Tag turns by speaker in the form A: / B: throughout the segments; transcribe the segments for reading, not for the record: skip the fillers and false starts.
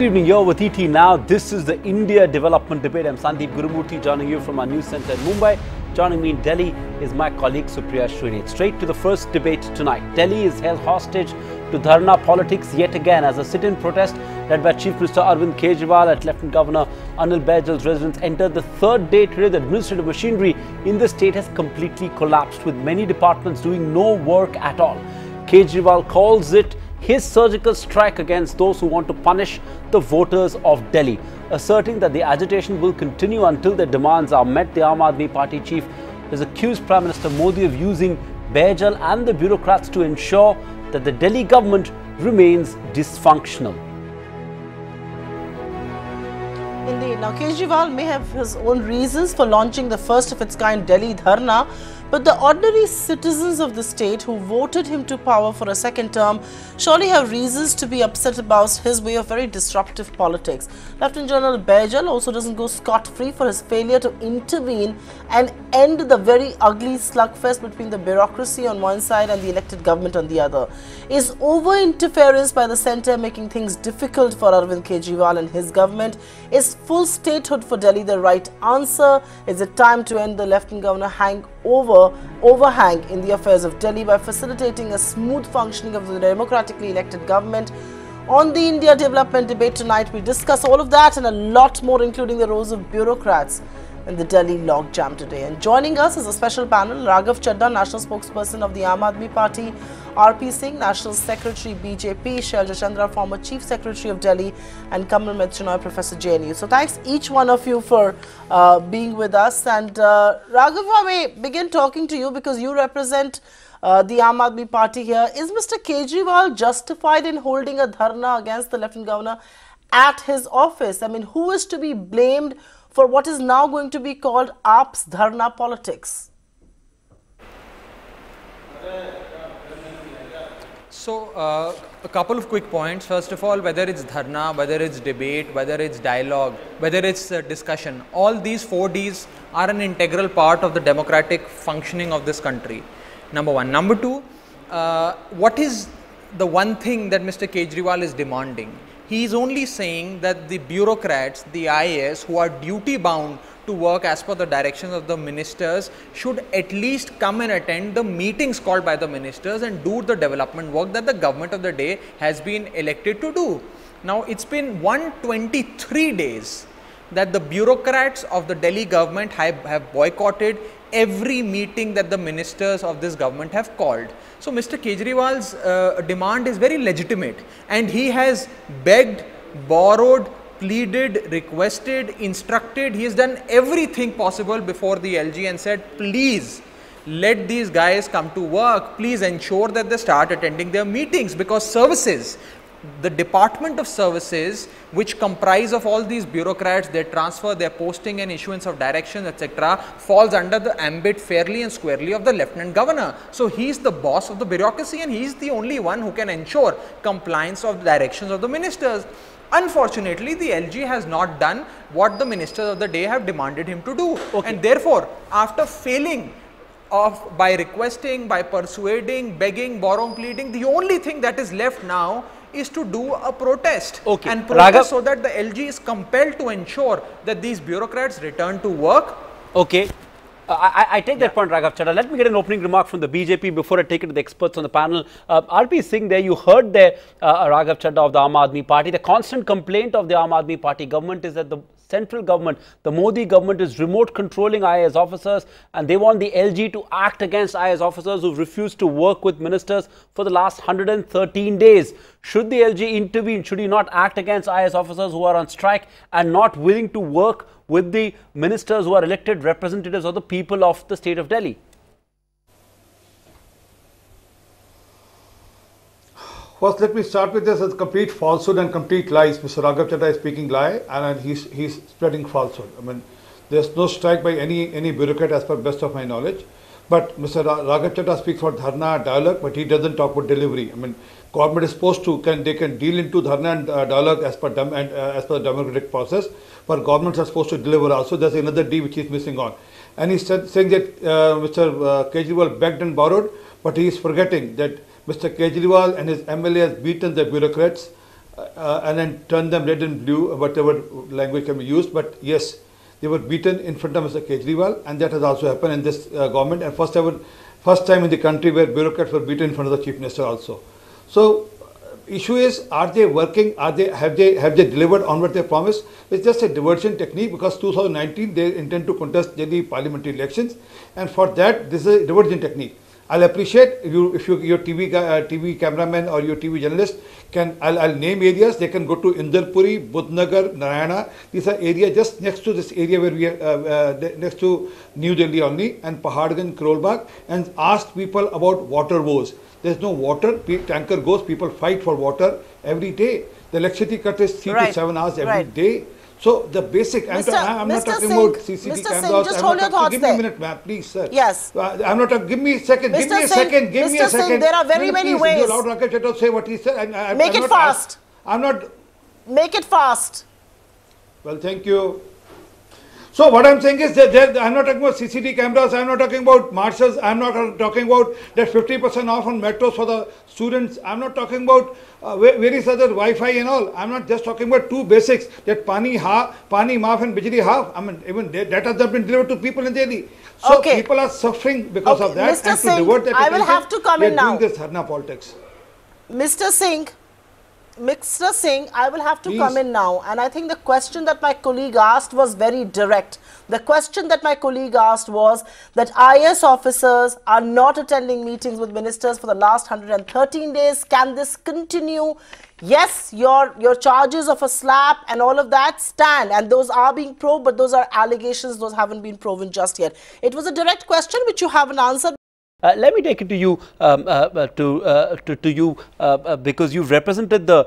A: Good evening, you're with ET now. This is the India Development Debate. I'm Sandeep Gurumurthy joining you from our news centre in Mumbai. Joining me in Delhi is my colleague Supriya Shrinate. Straight to the first debate tonight. Delhi is held hostage to dharna politics yet again as a sit-in protest led by Chief Minister Arvind Kejriwal at Lieutenant Governor Anil Baijal's residence entered the third day today. The administrative machinery in the state has completely collapsed with many departments doing no work at all. Kejriwal calls it his surgical strike against those who want to punish the voters of Delhi, asserting that the agitation will continue until their demands are met. The Aam Aadmi Party chief has accused Prime Minister Modi of using Baijal and the bureaucrats to ensure that the Delhi government remains dysfunctional.
B: Indeed. Now, Kejriwal may have his own reasons for launching the first of its kind Delhi Dharna, but the ordinary citizens of the state who voted him to power for a second term surely have reasons to be upset about his way of very disruptive politics. Lieutenant General Baijal also doesn't go scot-free for his failure to intervene and end the very ugly slugfest between the bureaucracy on one side and the elected government on the other. Is over-interference by the centre making things difficult for Arvind Kejriwal and his government? Is full statehood for Delhi the right answer? Is it time to end the Lieutenant Governor overhang in the affairs of Delhi by facilitating a smooth functioning of the democratically elected government? On the India Development Debate tonight, we discuss all of that and a lot more, including the roles of bureaucrats in the Delhi logjam today. And joining us is a special panel: Raghav Chadha, National Spokesperson of the Aam Aadmi Party; R.P. Singh, National Secretary BJP; Shailja Chandra, former Chief Secretary of Delhi; and Kamal Mechanoy, Professor JNU. So thanks each one of you for being with us. And Raghav, I may begin talking to you because you represent the Aam Aadmi Party here. Is Mr. Kejriwal justified in holding a dharna against the Lieutenant Governor at his office? I mean, who is to be blamed for what is now going to be called AAP's dharna politics?
C: So, a couple of quick points. First of all, whether it's dharna, whether it's debate, whether it's dialogue, whether it's discussion, all these 4 Ds are an integral part of the democratic functioning of this country. Number one. Number two, what is the one thing that Mr. Kejriwal is demanding? He is only saying that the bureaucrats, the IAS, who are duty bound to work as per the directions of the ministers, should at least come and attend the meetings called by the ministers and do the development work that the government of the day has been elected to do. Now, it's been 123 days that the bureaucrats of the Delhi government have boycotted every meeting that the ministers of this government have called. So, Mr. Kejriwal's demand is very legitimate, and he has begged, borrowed, pleaded, requested, instructed. He has done everything possible before the LG and said, please let these guys come to work. Please ensure that they start attending their meetings, because services, the Department of Services, which comprise of all these bureaucrats, their transfer, their posting and issuance of directions, etc., falls under the ambit fairly and squarely of the Lieutenant Governor. So he is the boss of the bureaucracy, and he is the only one who can ensure compliance of the directions of the ministers. Unfortunately, the LG has not done what the ministers of the day have demanded him to do. Okay. And therefore, after failing by requesting, by persuading, begging, borrowing, pleading, the only thing that is left now is to do a protest.
A: Okay.
C: And protest so that the LG is compelled to ensure that these bureaucrats return to work.
A: Okay. I take that point, Raghav Chadha. Let me get an opening remark from the BJP before I take it to the experts on the panel. R.P. Singh, there you heard there Raghav Chadha of the Aam Aadmi Party. The constant complaint of the Aam Aadmi Party government is that the central government, the Modi government, is remote controlling IAS officers, and they want the LG to act against IAS officers who refused to work with ministers for the last 113 days. Should the LG intervene? Should he not act against IAS officers who are on strike and not willing to work with the ministers who are elected representatives of the people of the state of Delhi?
D: First, let me start with this as complete falsehood and complete lies. Mr. Raghav Chadha is speaking lie, and he's spreading falsehood. I mean, there's no strike by any bureaucrat as per best of my knowledge. But Mr. Raghav Chadha speaks for dharna, dialogue, but he doesn't talk about delivery. I mean, government is supposed to they can deal into dharna and dialogue as per the democratic process, but governments are supposed to deliver also. There's another D which he's missing on. And he's saying that Mr. Kejriwal begged and borrowed, but he is forgetting that Mr. Kejriwal and his MLA has beaten the bureaucrats and then turn them red and blue, whatever language can be used. But yes, they were beaten in front of Mr. Kejriwal, and that has also happened in this government, and first time in the country where bureaucrats were beaten in front of the Chief Minister also. So issue is, are they working? Have they delivered on what they promised? It's just a diversion technique, because 2019 they intend to contest Delhi parliamentary elections, and for that this is a diversion technique. I'll appreciate if your TV cameraman or your TV journalist can, I'll name areas. They can go to Indarpuri, Budnagar, Narayana. These are areas just next to this area where we are, next to New Delhi only, and Paharganj, Karol, and ask people about water woes. There's no water, tanker goes, people fight for water every day. The electricity cut is 3 to 7 hours every day. So the basic, I'm not talking about CCTV cameras.
B: Just hold your thoughts
D: give me a minute, ma'am, please, sir.
B: Yes.
D: I'm not talking, give me a second, give me a second.
B: Mr. Singh, there are very many ways.
D: Allow Rakesh to say what he said.
B: Make it fast.
D: I'm not.
B: Make it fast.
D: Well, thank you. So what I'm saying is that I'm not talking about CCTV cameras, I'm not talking about marshals, I'm not talking about that 50% off on metros for the students, I'm not talking about various other Wi-Fi and all. I'm not just talking about two basics, that pani maaf and bijli half. I mean, even that has not been delivered to people in Delhi. So people are suffering because of that.
B: Mr. Singh, to divert that I will have to come in now.
D: This Dharna politics.
B: Mr. Singh, I will have to come in now, and I think the question that my colleague asked was very direct. The question that my colleague asked was that IAS officers are not attending meetings with ministers for the last 113 days. Can this continue? Yes, your charges of a slap and all of that stand, and those are being probed, but those are allegations, those haven't been proven just yet. It was a direct question which you haven't answered.
A: Let me take it to you, because you've represented the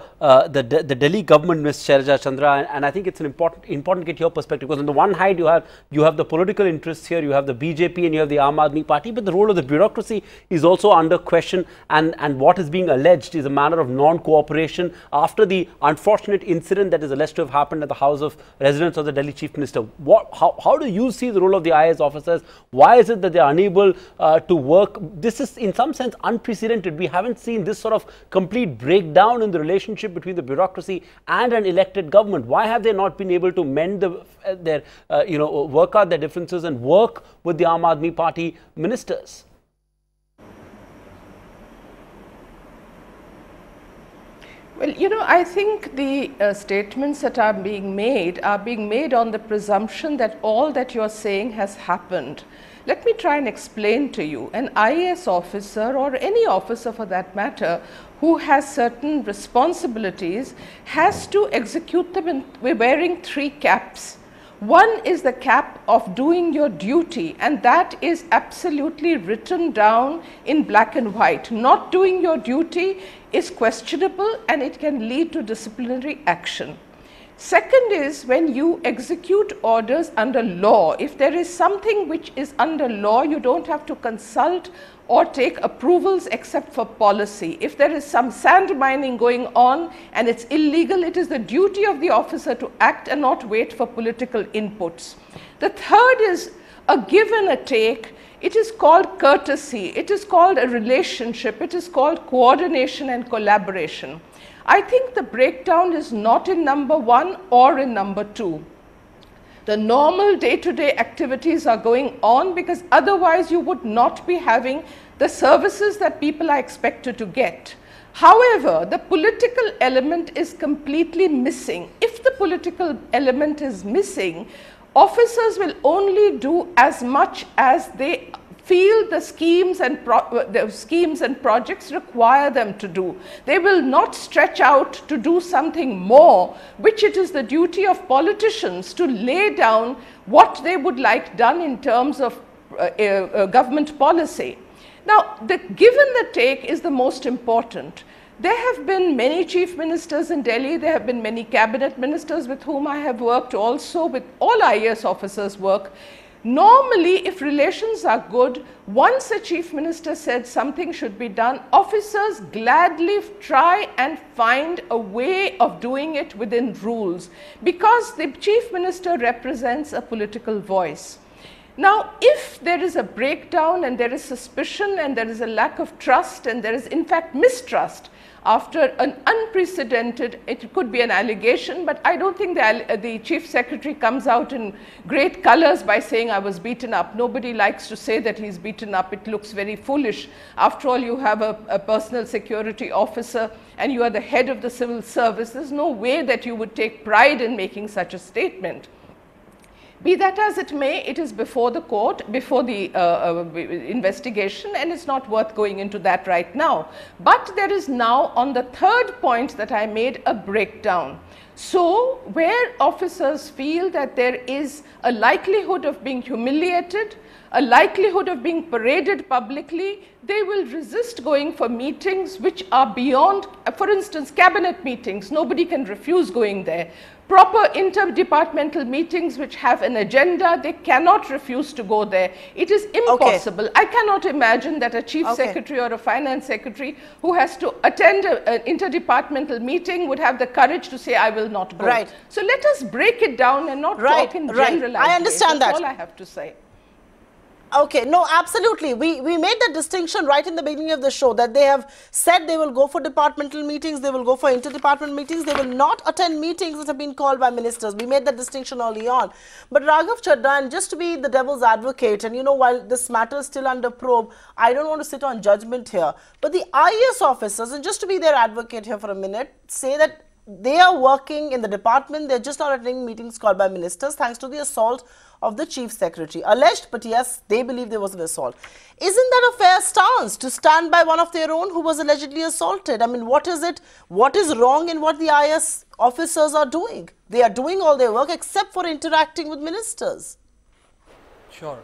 A: Delhi government, Ms. Shailaja Chandra, and I think it's an important to get your perspective, because on the one hand you have the political interests here, you have the BJP and you have the Aam Aadmi Party, but the role of the bureaucracy is also under question, and what is being alleged is a manner of non-cooperation after the unfortunate incident that is alleged to have happened at the house of residence of the Delhi Chief Minister. How do you see the role of the IAS officers? Why is it that they are unable to work? This is in some sense unprecedented. We haven't seen this sort of complete breakdown in the relationship between the bureaucracy and an elected government. Why have they not been able to mend work out their differences and work with the Aam Aadmi Party ministers?
E: Well, you know, I think the statements that are being made on the presumption that all that you're saying has happened. Let me try and explain to you. An IAS officer, or any officer for that matter, who has certain responsibilities has to execute them in wearing 3 caps. One is the cap of doing your duty, and that is absolutely written down in black and white. Not doing your duty is questionable and it can lead to disciplinary action. Second is when you execute orders under law. If there is something which is under law, you don't have to consult or take approvals except for policy. If there is some sand mining going on and it's illegal, it is the duty of the officer to act and not wait for political inputs. The third is a give and a take. It is called courtesy, it is called a relationship, it is called coordination and collaboration. I think the breakdown is not in number 1 or in number 2. The normal day-to-day activities are going on because otherwise you would not be having the services that people are expected to get. However, the political element is completely missing. If the political element is missing, officers will only do as much as they feel the schemes and projects require them to do. They will not stretch out to do something more, which it is the duty of politicians to lay down what they would like done in terms of government policy. Now, the give and the take is the most important. There have been many chief ministers in Delhi, there have been many cabinet ministers with whom I have worked, also with all IAS officers work. Normally, if relations are good, once a chief minister said something should be done, officers gladly try and find a way of doing it within rules, because the chief minister represents a political voice. Now, if there is a breakdown and there is suspicion and there is a lack of trust and there is in fact mistrust after an unprecedented, it could be an allegation, but I don't think the Chief Secretary comes out in great colors by saying I was beaten up. Nobody likes to say that he's beaten up. It looks very foolish. After all, you have a personal security officer and you are the head of the civil service. There's no way that you would take pride in making such a statement. Be that as it may, it is before the court, before the investigation, and it's not worth going into that right now. But there is now, on the third point that I made, a breakdown. So, where officers feel that there is a likelihood of being humiliated, a likelihood of being paraded publicly, they will resist going for meetings which are beyond, for instance, cabinet meetings. Nobody can refuse going there. Proper interdepartmental meetings which have an agenda, they cannot refuse to go there. It is impossible. I cannot imagine that a chief secretary or a finance secretary who has to attend an interdepartmental meeting would have the courage to say, I will not go.
B: Right.
E: So let us break it down and not talk in general.
B: I understand that.
E: That's all I have to say.
B: Okay, no, absolutely. We made that distinction right in the beginning of the show that they have said they will go for departmental meetings, they will go for interdepartmental meetings, they will not attend meetings that have been called by ministers. We made that distinction early on. But Raghav Chadha, and just to be the devil's advocate, and you know, while this matter is still under probe, I don't want to sit on judgment here. But the IAS officers, and just to be their advocate here for a minute, say that they are working in the department, they're just not attending meetings called by ministers thanks to the assault of the chief secretary. Alleged, but yes, they believe there was an assault. Isn't that a fair stance to stand by one of their own who was allegedly assaulted? I mean, what is it? What is wrong in what the IAS officers are doing? They are doing all their work except for interacting with ministers.
C: Sure.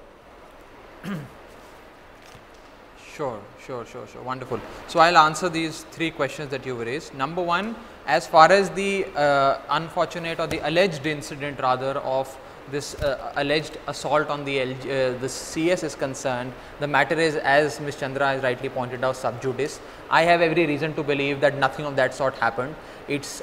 C: Sure. Wonderful. So I'll answer these three questions that you've raised. Number one, as far as the unfortunate or the alleged incident rather of this alleged assault on the CS is concerned, the matter is, as Ms. Chandra has rightly pointed out, sub judice. I have every reason to believe that nothing of that sort happened.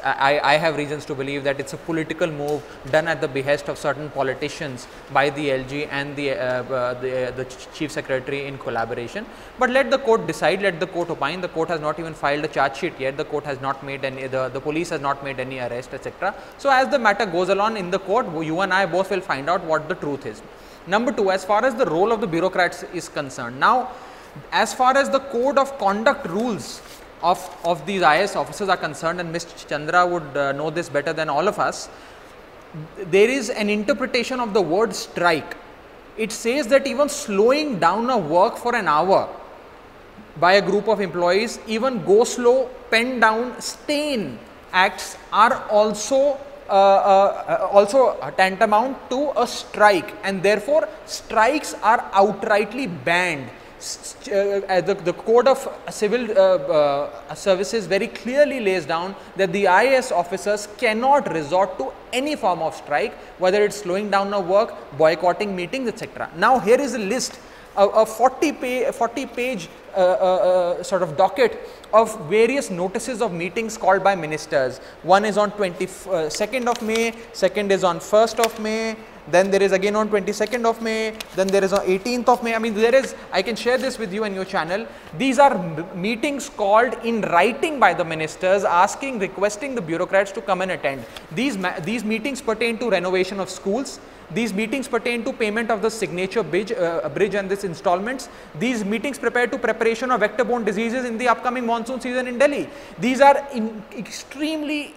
C: I have reasons to believe that it's a political move done at the behest of certain politicians by the LG and the Chief Secretary in collaboration. But let the court decide, let the court opine. The court has not even filed a charge sheet yet. The court has not made any, the police has not made any arrest, etc. So as the matter goes along in the court, you and I both will find out what the truth is. Number two, as far as the role of the bureaucrats is concerned. Now, as far as the code of conduct rules of these IAS officers are concerned, and Ms. Chandra would know this better than all of us, there is an interpretation of the word strike. It says that even slowing down a work for an hour by a group of employees, even go slow, pen down, stain acts are also tantamount to a strike, and therefore strikes are outrightly banned. The code of civil services very clearly lays down that the IAS officers cannot resort to any form of strike, whether it's slowing down a work, boycotting meetings, etc. Now here is a list, a 40-page sort of docket of various notices of meetings called by ministers. One is on 22nd of May, second is on 1st of May, then there is again on 22nd of May, then there is on 18th of May. I mean, there is, I can share this with you and your channel. These are meetings called in writing by the ministers, requesting the bureaucrats to come and attend. These meetings pertain to renovation of schools. These meetings pertain to payment of the signature bridge and this installments. These meetings prepare to preparation of vector-borne diseases in the upcoming monsoon season in Delhi. These are extremely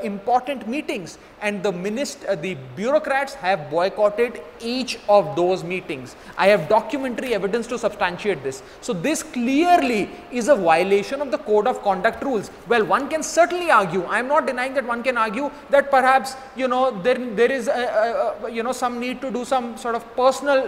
C: important meetings, and the bureaucrats have boycotted each of those meetings. I have documentary evidence to substantiate this. So this clearly is a violation of the code of conduct rules. Well, one can certainly argue, I am not denying that one can argue that perhaps, you know, there is some need to do some sort of personal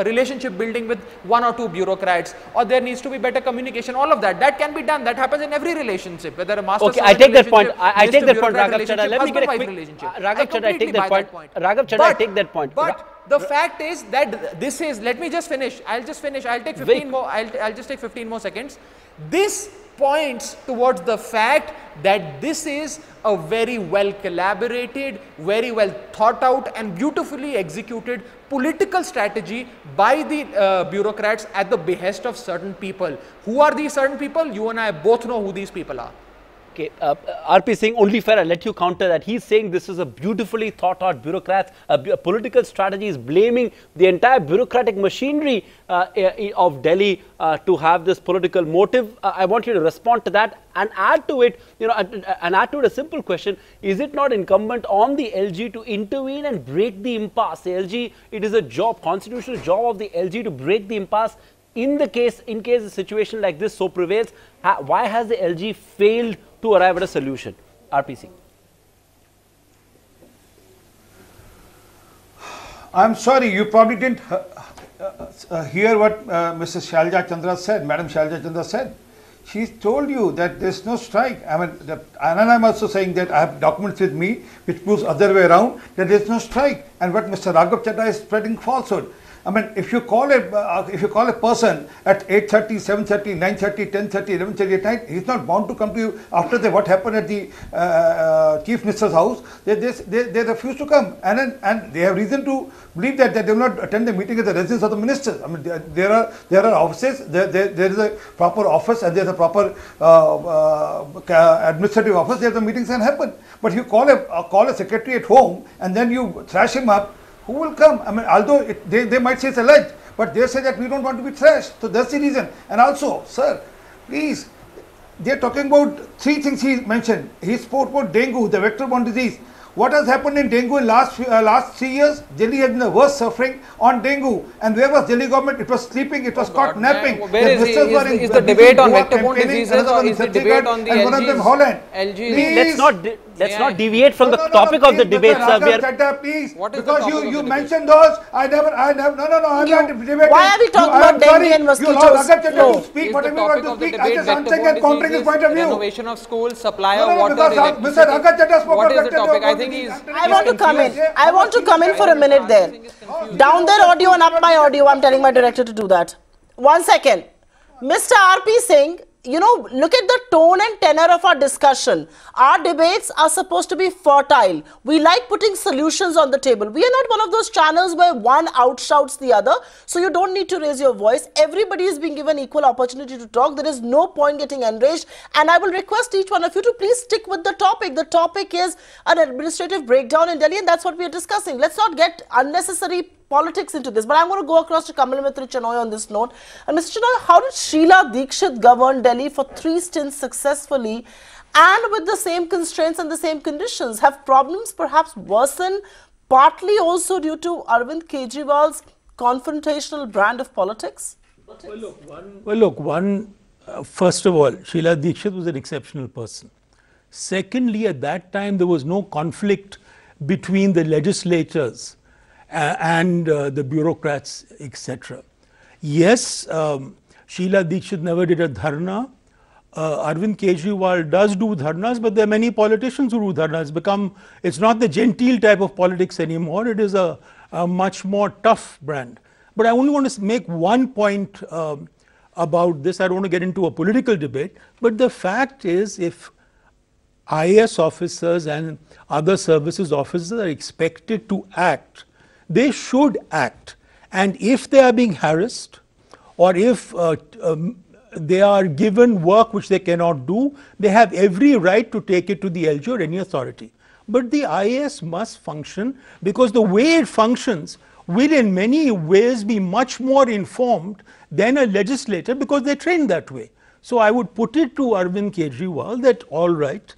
C: relationship building with one or two bureaucrats, or there needs to be better communication. All of that can be done. That happens in every relationship, whether a master.
A: Okay, I take that point. I take that point, Raghav Chadha. Let me get a quick Raghav Chadha, I take that point. Raghav Chadha, I take that point.
C: But the fact is that this is, let me just finish. I'll just finish. I'll take 15 more. I'll just take 15 more seconds. This points towards the fact that this is a very well collaborated, very well thought out and beautifully executed political strategy by the bureaucrats at the behest of certain people. Who are these certain people? You and I both know who these people are.
A: Okay, RP saying only fair, I'll let you counter that. He's saying this is a beautifully thought out bureaucrats, a political strategy, is blaming the entire bureaucratic machinery of Delhi to have this political motive. I want you to respond to that and add to it, and add to it a simple question. Is it not incumbent on the LG to intervene and break the impasse? The LG, it is a job, constitutional job of the LG to break the impasse. In case a situation like this so prevails, why has the LG failed to arrive at a solution? RPC.
D: I'm sorry, you probably didn't hear what Mrs. Shalja Chandra said, Madam Shalja Chandra said. She told you that there's no strike. I mean, and I'm also saying that I have documents with me which proves other way around that there's no strike. And what Mr. Raghav Chadha is spreading falsehood. I mean, if you call a person at 8:30, 7:30, 9:30, 10:30, 11:30 at night, he's not bound to come to you after what happened at the Chief Minister's house. They refuse to come, and they have reason to believe that they will not attend the meeting at the residence of the ministers. I mean, there are offices. There is a proper office and there is a proper administrative office. There the meetings can happen. But you call a secretary at home and then you thrash him up. Who will come? I mean, although they might say it's alleged, but they say that we don't want to be thrashed. So that's the reason. And also, sir, please, they're talking about three things he mentioned. He spoke about dengue, the vector-borne disease. What has happened in dengue in last 3 years? Delhi has been the worst suffering on dengue. And where was Delhi government? It was sleeping, it was caught napping.
C: Where is the debate on vector-borne diseases or is the debate on the
D: LGs? One of them Holland.
A: Please, let's not deviate from the topic of the debate, sir.
D: Please, because you mentioned those. I never, I'm not debating.
B: Why are we talking about dengue and mosquitoes?
D: You allow Raghav Chadha to speak whatever you want to speak. I just answering and countering his point of view.
C: Renovation of schools, supply of water,
D: Mr. Raghav Chadha spoke
C: what is
D: about
C: the topic? I think
B: I want to come in. I want to come in for a minute there. Down their audio and up my audio. I'm telling my director to do that. 1 second. Mr. RP Singh, look at the tone and tenor of our discussion. Our debates are supposed to be fertile. We like putting solutions on the table. We are not one of those channels where one outshouts the other. So you don't need to raise your voice. Everybody is being given equal opportunity to talk. There is no point getting enraged. And I will request each one of you to please stick with the topic. The topic is an administrative breakdown in Delhi, and that's what we are discussing. Let's not get unnecessary politics into this. But I'm going to go across to Kamal Mitra Chanoy on this note. And Mr. Chanoy, how did Sheila Dikshit govern Delhi for 3 stints successfully and with the same constraints and the same conditions? Have problems perhaps worsened, partly also due to Arvind Kejriwal's confrontational brand of politics?
F: First of all, Sheila Dikshit was an exceptional person. Secondly, at that time, there was no conflict between the legislators and the bureaucrats, etc. Yes, Sheila Dikshit never did a dharna. Arvind Kejriwal does do dharnas, but there are many politicians who do dharnas. It's not the genteel type of politics anymore. It is a much more tough brand. But I only want to make one point about this. I don't want to get into a political debate. But the fact is, if IAS officers and other services officers are expected to act, they should act. And if they are being harassed, or if they are given work which they cannot do, they have every right to take it to the LG or any authority. But the IAS must function, because the way it functions will in many ways be much more informed than a legislator, because they're trained that way. So I would put it to Arvind Kejriwal that, all right,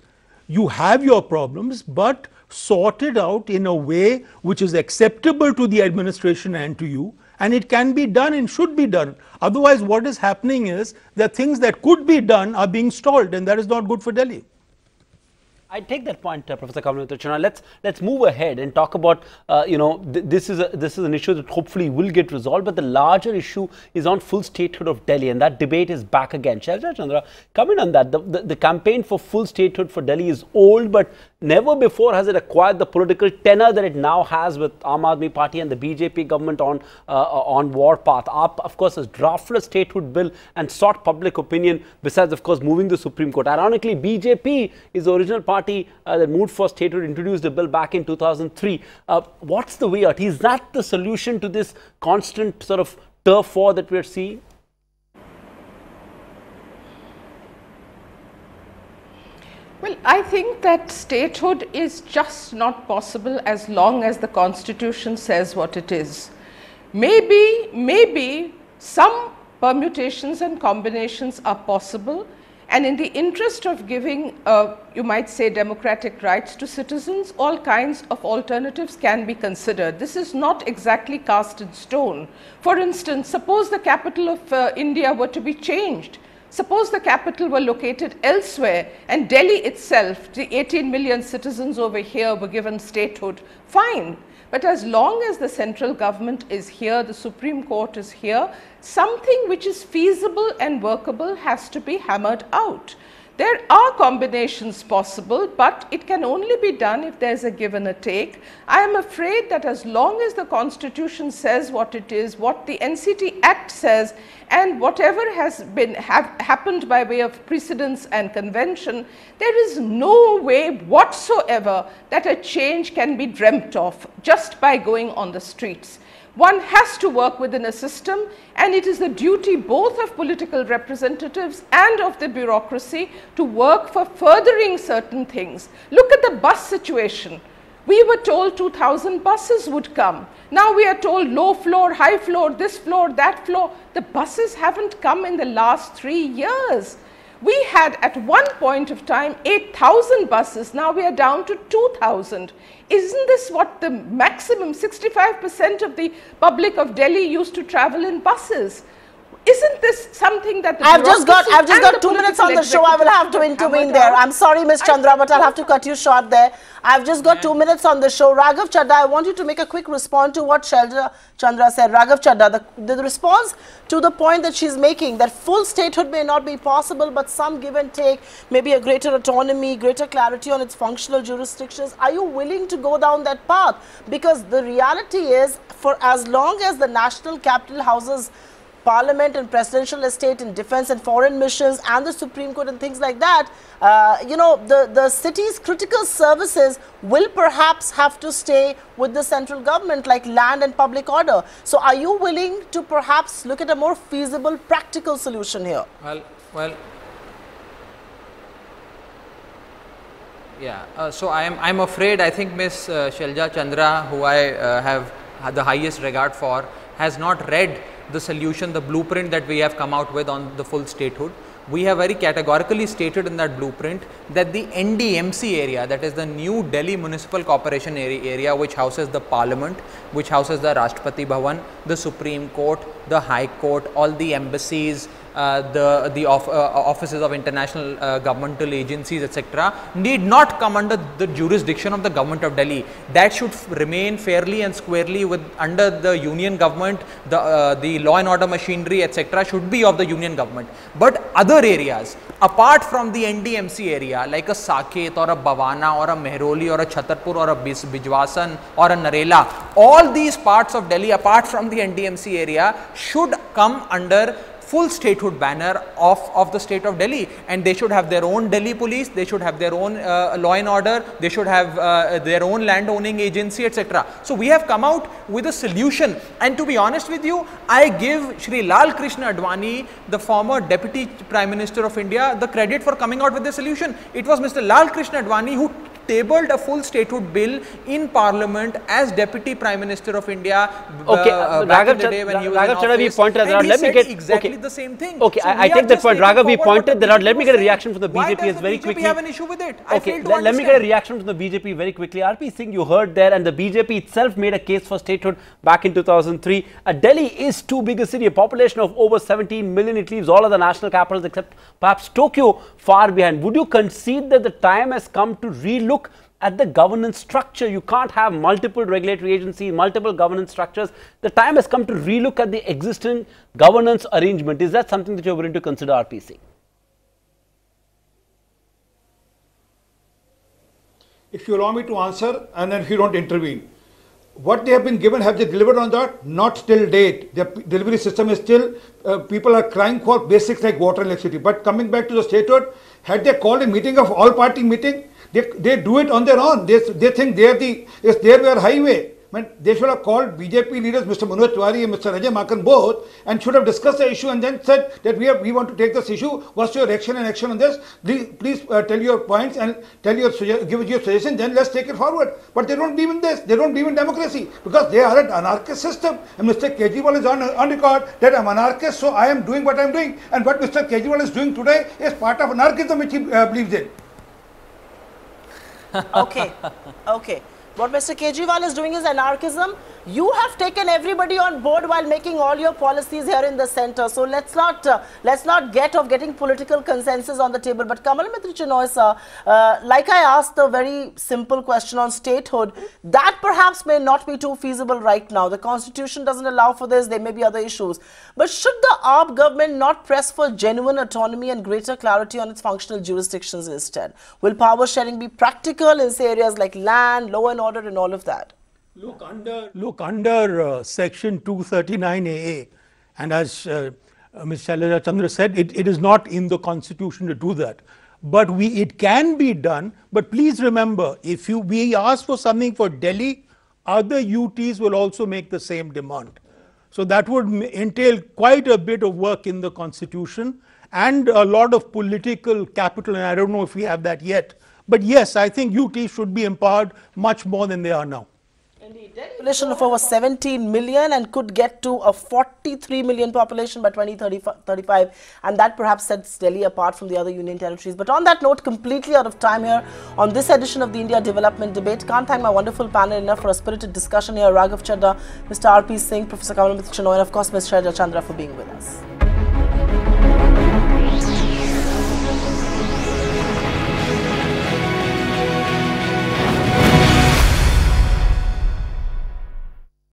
F: you have your problems, but sort it out in a way which is acceptable to the administration and to you, and it can be done and should be done. Otherwise, what is happening is that things that could be done are being stalled, and that is not good for Delhi.
A: I take that point, Professor Gurumurthy. Let's move ahead and talk about this is an issue that hopefully will get resolved, but the larger issue is on full statehood of Delhi, and that debate is back again. Shailja Chandra, comment on that. The campaign for full statehood for Delhi is old, but never before has it acquired the political tenor that it now has with Aam Aadmi Party and the BJP government on war path. AAP, of course, has drafted a statehood bill and sought public opinion, besides, of course, moving the Supreme Court. Ironically, BJP is the original party that moved for statehood, introduced a bill back in 2003. What's the way out? Is that the solution to this constant sort of turf war that we're seeing?
E: Well, I think that statehood is just not possible as long as the Constitution says what it is. Maybe some permutations and combinations are possible, and in the interest of giving, you might say, democratic rights to citizens, all kinds of alternatives can be considered. This is not exactly cast in stone. For instance, suppose the capital of India were to be changed. Suppose the capital were located elsewhere and Delhi itself, the 18 million citizens over here, were given statehood, fine. But as long as the central government is here, the Supreme Court is here, something which is feasible and workable has to be hammered out. There are combinations possible, but it can only be done if there is a give and a take. I am afraid that as long as the Constitution says what it is, what the NCT Act says, and whatever has happened by way of precedents and convention, there is no way whatsoever that a change can be dreamt of just by going on the streets. One has to work within a system, and it is the duty both of political representatives and of the bureaucracy to work for furthering certain things. Look at the bus situation. We were told 2,000 buses would come. Now we are told low floor, high floor, this floor, that floor. The buses haven't come in the last 3 years. We had at one point of time 8,000 buses, now we are down to 2,000. Isn't this what the maximum 65% of the public of Delhi used to travel in buses? Isn't this something that the
B: I've just got 2 minutes on the show. I will have to intervene there. I'm sorry, Ms. Chandra, but I'll have to cut you short there. I've just got 2 minutes on the show. Raghav Chadha, I want you to make a quick response to what Shailja Chandra said. Raghav Chadha, the response to the point that she's making, that full statehood may not be possible, but some give and take, maybe a greater autonomy, greater clarity on its functional jurisdictions. Are you willing to go down that path? Because the reality is, for as long as the national capital houses Parliament and presidential estate and defense and foreign missions and the Supreme Court and things like that, the city's critical services will perhaps have to stay with the central government, like land and public order. So are you willing to perhaps look at a more feasible, practical solution here?
C: Well, yeah. So I'm afraid, I think Ms. Shailja Chandra, who I have the highest regard for, has not read the solution, the blueprint that we have come out with on the full statehood. We have very categorically stated in that blueprint that the NDMC area, that is the New Delhi Municipal Corporation area, which houses the Parliament, which houses the Rashtrapati Bhavan, the Supreme Court, the High Court, all the embassies, the offices of international governmental agencies, etc., need not come under the jurisdiction of the government of Delhi. That should remain fairly and squarely under the union government. The law and order machinery, etc., should be of the union government. But other areas, apart from the NDMC area, like a Saket or a Bhavana or a Mehroli or a Chhatarpur or a Bijwasan or a Narela, all these parts of Delhi, apart from the NDMC area, should come under full statehood banner of the state of Delhi, and they should have their own Delhi police, they should have their own law and order, they should have their own land owning agency, etc. So we have come out with a solution, and to be honest with you, I give Shri Lal Krishna Advani, the former Deputy Prime Minister of India, the credit for coming out with the solution. It was Mr. Lal Krishna Advani who tabled a full statehood bill in Parliament as Deputy Prime Minister of India back in the day when he was in office, and he said exactly the same thing.
A: Okay,
C: So
A: I take that point. Raghav, we pointed that out. Let me get a reaction from the
C: Why
A: BJP
C: does
A: very
C: the
A: quickly.
C: BJP have an issue with it?
A: Okay, let me get a reaction from the BJP very quickly. RP Singh, you heard there, and the BJP itself made a case for statehood back in 2003. Delhi is too big a city, a population of over 17 million. It leaves all other national capitals except perhaps Tokyo far behind. Would you concede that the time has come to relook at the governance structure? You can't have multiple regulatory agencies, multiple governance structures. The time has come to relook at the existing governance arrangement. Is that something that you're willing to consider, RPC?
D: If you allow me to answer, and then if you don't intervene. What they have been given, have they delivered on that? Not till date. The delivery system is still, people are crying for basics like water and electricity. But coming back to the statehood, had they called a meeting of all party meeting, they do it on their own. They think they are it's their highway. They should have called BJP leaders, Mr. Manoj Tiwari and Mr. Ajay Makan both, and should have discussed the issue and then said that we want to take this issue. What's your action and action on this? Please tell your points and give your suggestion. Then let's take it forward. But they don't believe in this. They don't believe in democracy because they are an anarchist system. And Mr. Kejriwal is on record that I'm anarchist, so I am doing what I'm doing. And what Mr. Kejriwal is doing today is part of anarchism which he believes in.
B: Okay. What Mr. Kejriwal is doing is anarchism. You have taken everybody on board while making all your policies here in the center. So let's not get off getting political consensus on the table. But Kamal Mitra Chinoy, sir, like I asked the very simple question on statehood, that perhaps may not be too feasible right now. The constitution doesn't allow for this. There may be other issues. But should the AAP government not press for genuine autonomy and greater clarity on its functional jurisdictions instead? Will power sharing be practical in areas like land, law and order and all of that?
F: Look, under section 239 AA, and as Ms. Shailaja Chandra said, it is not in the constitution to do that. But it can be done. But please remember, if we ask for something for Delhi, other UTs will also make the same demand. So that would entail quite a bit of work in the constitution and a lot of political capital, and I don't know if we have that yet. But yes, I think UT should be empowered much more than they are now.
B: Indeed, population of over 17 million and could get to a 43 million population by 2035, and that perhaps sets Delhi apart from the other union territories. But on that note, completely out of time here on this edition of the India Development Debate. Can't thank my wonderful panel enough for a spirited discussion here. Raghav Chadha, Mr. RP Singh, Professor Kamal Mitra Chinoy, and of course Ms. Shailaja Chandra for being with us.